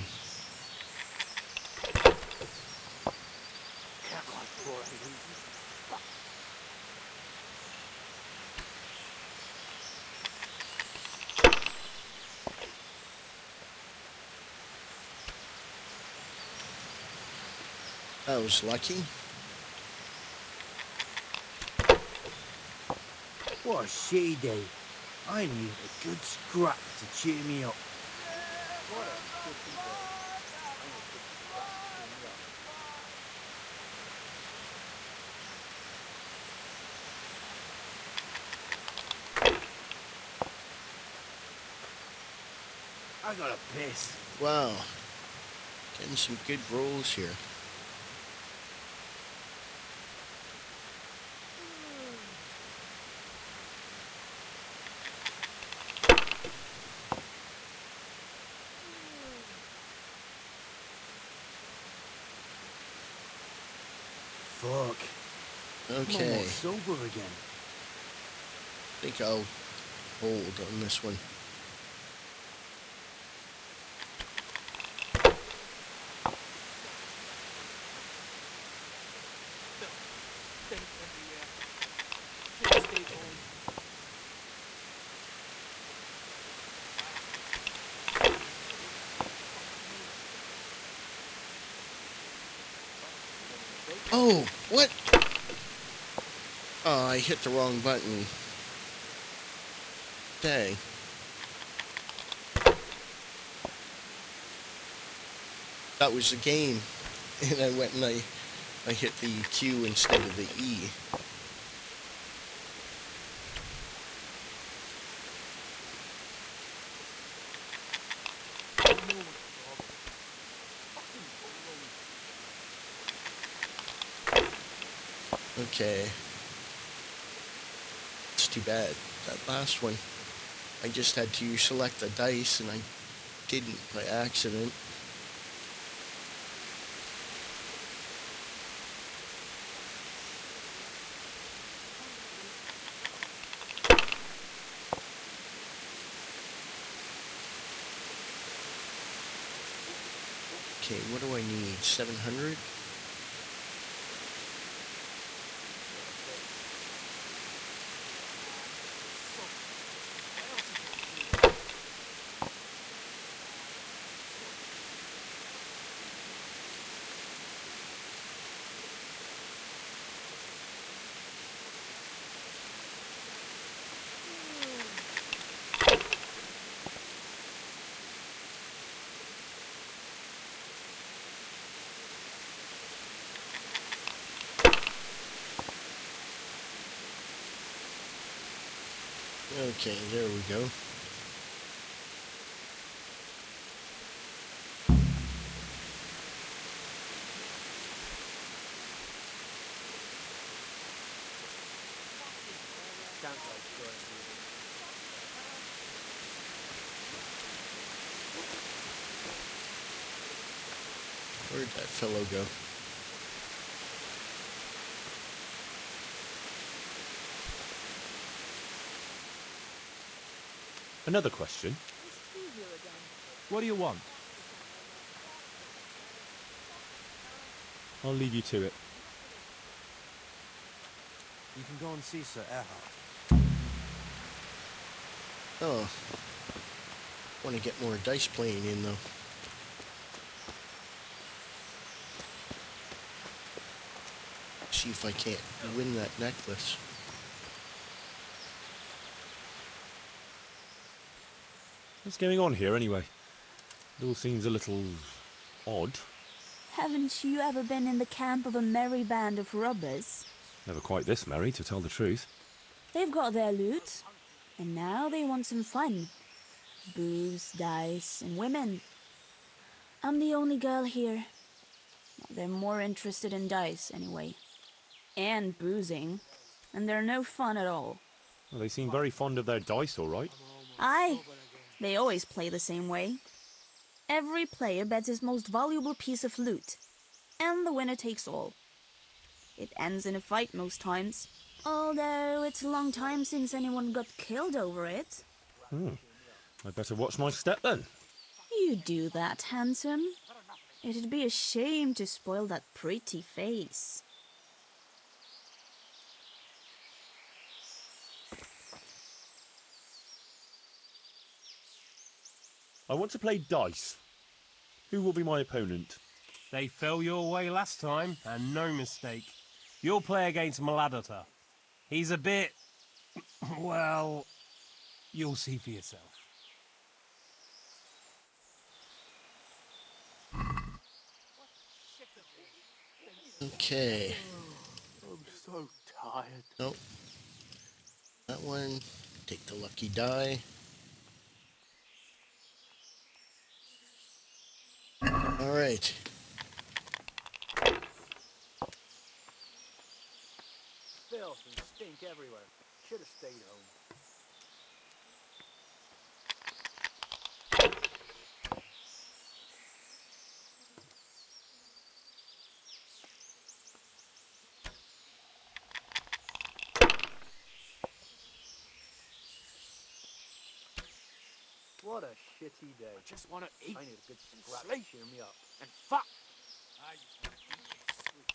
That was lucky. What a shitty day. I need a good scrap to cheer me up. I gotta piss. Wow. Getting some good rolls here. Fuck. Okay. Almost sober again. I think I'll hold on this one. Oh, what? Oh, I hit the wrong button. Dang. That was the game. And I went and I hit the Q instead of the E. Okay. It's too bad. That last one, I just had to select the dice and I didn't by accident. Okay, what do I need? 700? Okay, there we go. Where'd that fellow go? Another question. What do you want? I'll leave you to it. You can go and see Sir Erhard. Oh. Want to get more dice playing in though. See if I can't win that necklace. What's going on here anyway? It all seems a little odd. Haven't you ever been in the camp of a merry band of robbers? Never quite this merry, to tell the truth. They've got their loot, and now they want some fun. Booze, dice, and women. I'm the only girl here. They're more interested in dice, anyway. And boozing. And they're no fun at all. Well, they seem very fond of their dice, all right. Aye. They always play the same way. Every player bets his most valuable piece of loot. And the winner takes all. It ends in a fight most times. Although it's a long time since anyone got killed over it. I'd better watch my step then. You do that, handsome. It'd be a shame to spoil that pretty face. I want to play dice. Who will be my opponent? They fell your way last time, and no mistake. You'll play against Maladota. He's a bit... well... you'll see for yourself. Okay. I'm so tired. Nope. That one. Take the lucky die. Alright. Filth and stink everywhere. Should have stayed home. What a shitty day. I just want to eat. I need a good and scrap to sleep cheer me up. and fuck. I just want to eat and sleep.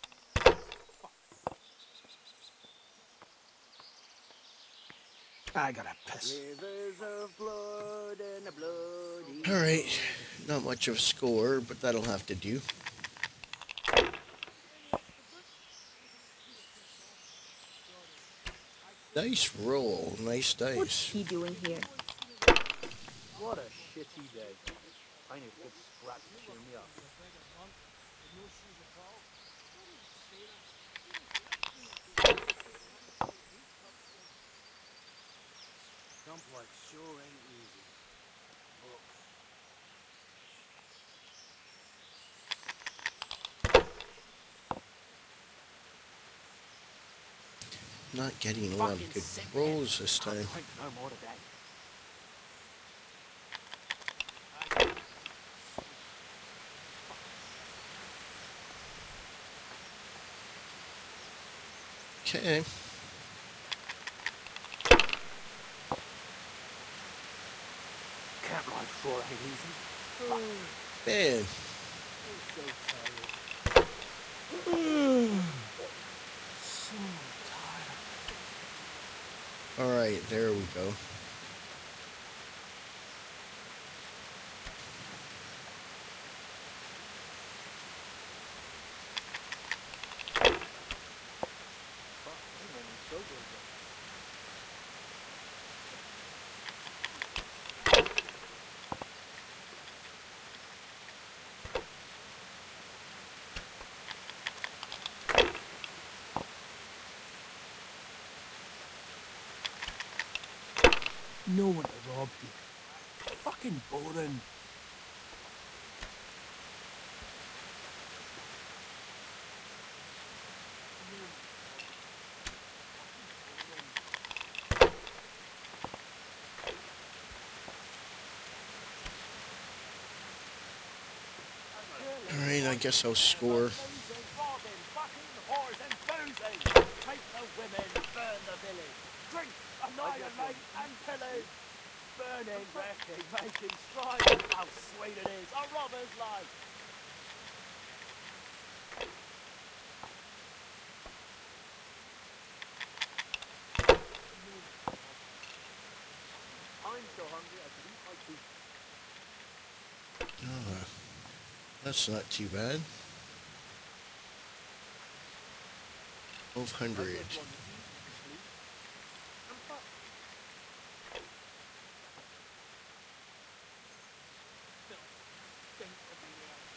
I gotta piss. Rivers of blood and a bloody Alright, not much of a score, but that'll have to do. Nice roll, nice What's dice. he doing here? What a shitty day. I need a good scrap to cheer me up. Dump life sure ain't easy. Look. Not getting a lot of good rolls this time. Drink no more today. Okay. Camp life sure ain't easy. Man. I'm so tired. So tired. Alright, there we go. I'm only sober again. No one to rob you. Fucking boring. Alright, I guess I'll score. Robbing, fucking whores and boozing. Take the women, burn the village. Drink, annihilate and pillage. Burning, wrecking, making strife. How sweet it is, a robber's life. I'm so hungry I could eat my teeth. Ah, that's not too bad. 1200.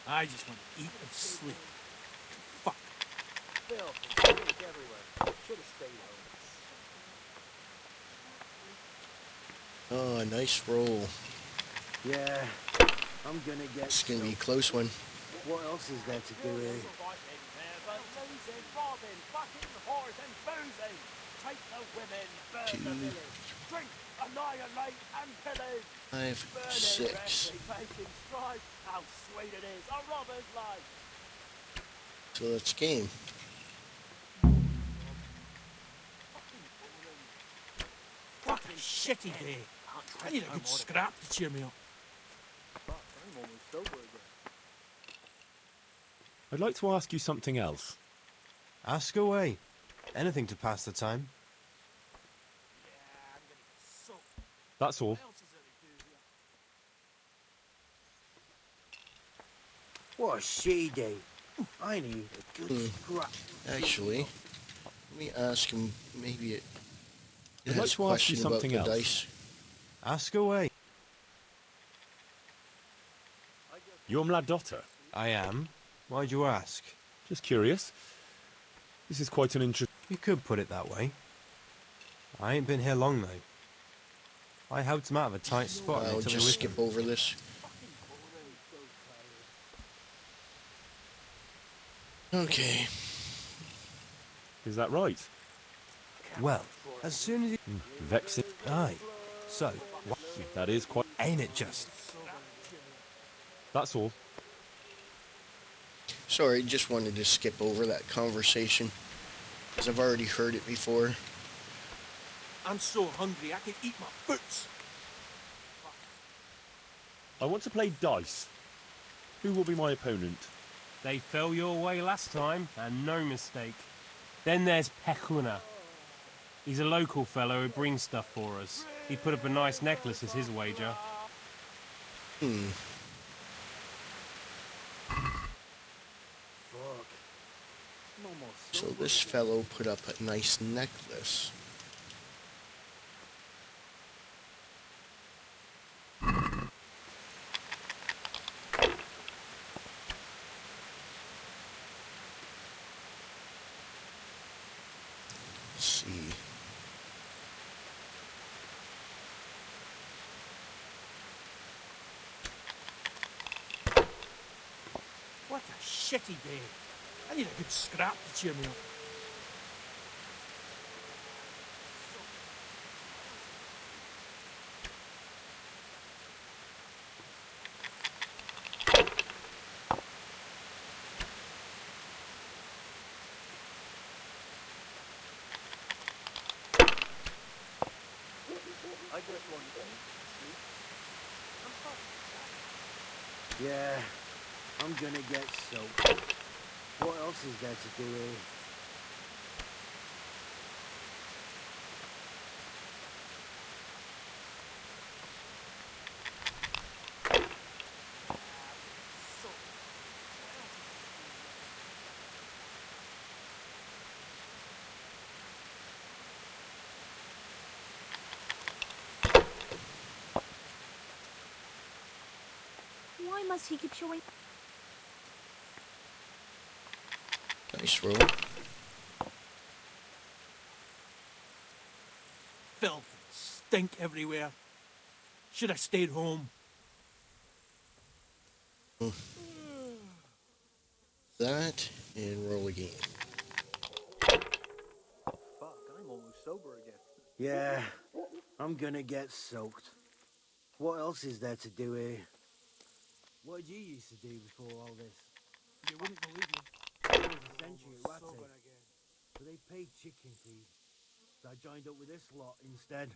I just want to eat and sleep. Fuck. Filth and stink everywhere. Should have stayed home. Oh, nice roll. Yeah, I'm gonna get It's gonna be a soaked. close one. What else is there to do here? Losing, robbing, fucking whores and boozing. Take the women, burn the 2, village. Drink, annihilate and pillage. 5, Burning, 6. wrecking, making strife. How sweet it is, a robber's life. So that's game. What a shitty day. I need a good scrap to cheer me up. Fuck, I'm almost sober again. I'd like to ask you something else. Ask away. Anything to pass the time. That's all. What a shitty day. I need a good scrap. Actually, let me ask him. Maybe it I'd has like a to ask you question about something the else. dice. Ask away. You're Mladotter. I am. Why'd you ask? Just curious. This is quite an interesting... You could put it that way. I ain't been here long, though. I helped him out of a tight spot and I'll they took me just with skip them. over this. Okay. Is that right? Well, as soon as you... Vexing. Aye. So, what? That is quite... Ain't it just? That's all. Sorry, just wanted to skip over that conversation, because I've already heard it before. I'm so hungry I can eat my boots. I want to play dice. Who will be my opponent? They fell your way last time, and no mistake. Then there's Pekuna. He's a local fellow who brings stuff for us. He put up a nice necklace as his wager. Fuck. I'm almost So sober this again. fellow put up a nice necklace. Let's see. What a shitty day. I need a good scrap to cheer me up. I just want to sleep. Yeah, I'm gonna get soaked. What else is there to do here? Why must he keep showing? Nice roll. Filth, stink everywhere. Should have stayed home. That and roll again. Fuck, I'm almost sober again. Yeah, I'm gonna get soaked. What else is there to do here? What did you used to do before all this? You wouldn't believe me. I was a century at Watty, but they paid chicken feed. So I joined up with this lot instead.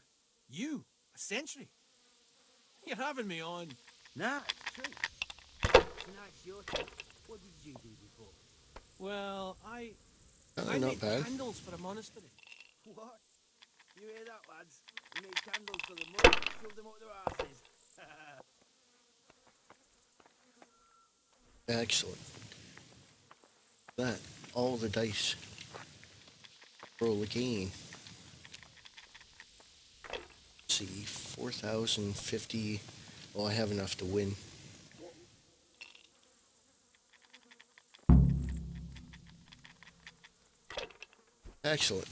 You? A century? You're having me on. Nah, it's true. Tonight's your turn. What did you do before? Well, I Not made bad. candles for a monastery. What? You hear that, lads? We made candles for the monks and shoved them up their asses. Excellent. That, all the dice. Roll again. Let's see, 4,050. Well, I have enough to win. Excellent.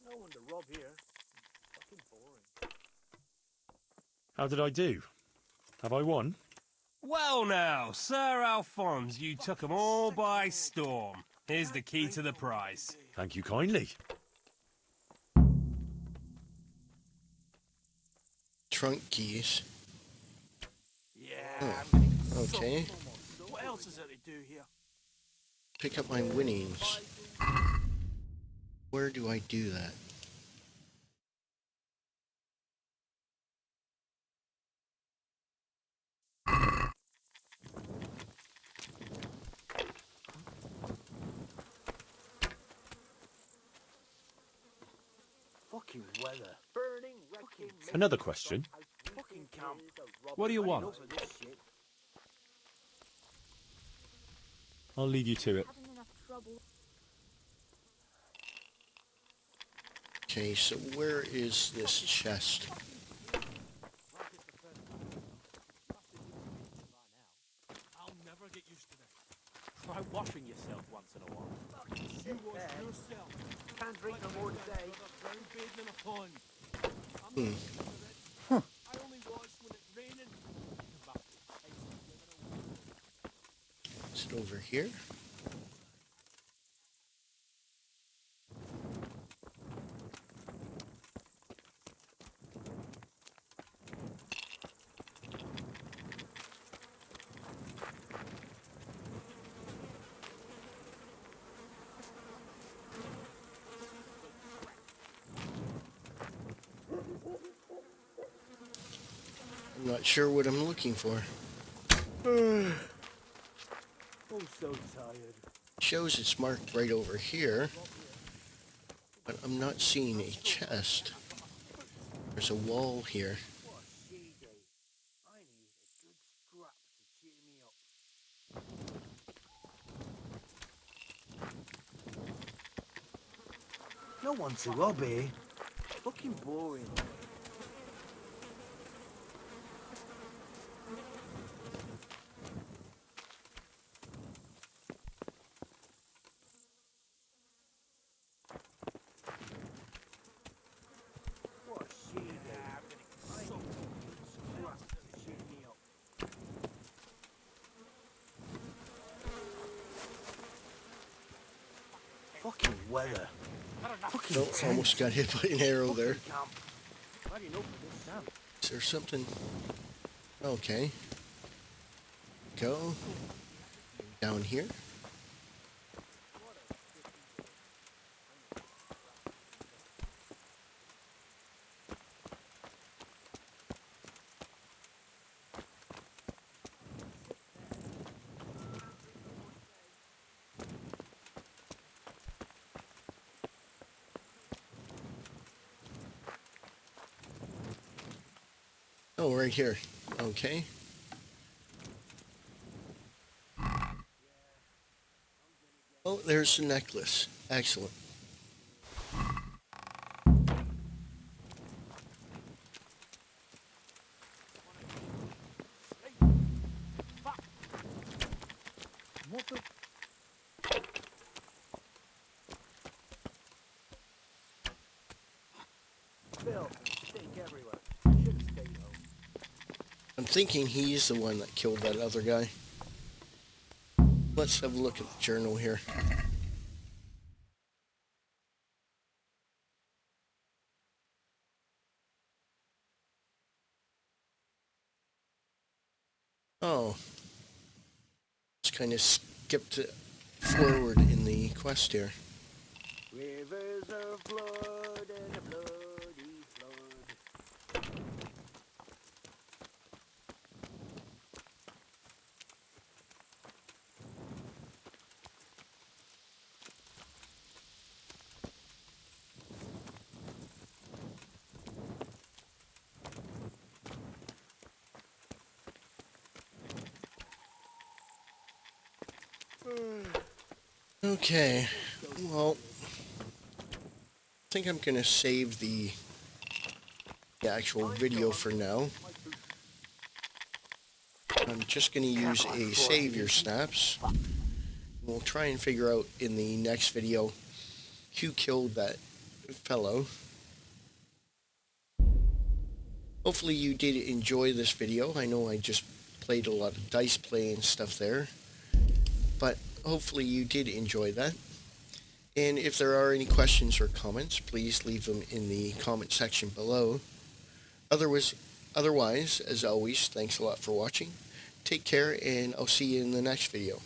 No one to rob here. Fucking boring. How did I do? Have I won? Well now, Sir Alphonse, you took 'em all by storm. Here's the key to the prize. Thank you kindly. Trunk keys. Yeah. Oh, okay. What else is there to do here? Pick up my winnings. Where do I do that? Fucking weather. Burning, wrecking. Another question. Fucking camp. What do you want? I'll leave you to it. Having enough trouble. Okay, so where is this chest? I'll never get used to this. Try washing yourself once in a while. You wash yourself. Can't drink no more today. Very bathing in a pond. I'm not huh. I only wash when it's raining. Is it over here? Not sure what I'm looking for. I'm so tired. Shows it's marked right over here, but I'm not seeing a chest. There's a wall here. What a shitty day. I need a good scrap to cheer me up. No one to rob here. Fucking boring. What a shitty day. I need a good scrap to cheer me up. Fucking weather. Fucking Oh, almost got hit by an arrow there. camp. Had enough of this camp. Is there something? Okay. Go. Down here. Oh, right here. Okay. Oh, there's the necklace. Excellent. What the? Bill, steak everywhere. Should have stayed home. I'm thinking he's the one that killed that other guy. Let's have a look at the journal here. Oh. Just kind of skipped it forward in the quest here. Rivers of blood and a bloody flood. Okay. Well, I think I'm going to save the actual video for now. I'm just going to use a save your snaps. We'll try and figure out in the next video who killed that fellow. Hopefully you did enjoy this video. I know I just played a lot of dice play and stuff there, but hopefully you did enjoy that. And if there are any questions or comments, please leave them in the comment section below. Otherwise, as always, thanks a lot for watching. Take care, and I'll see you in the next video.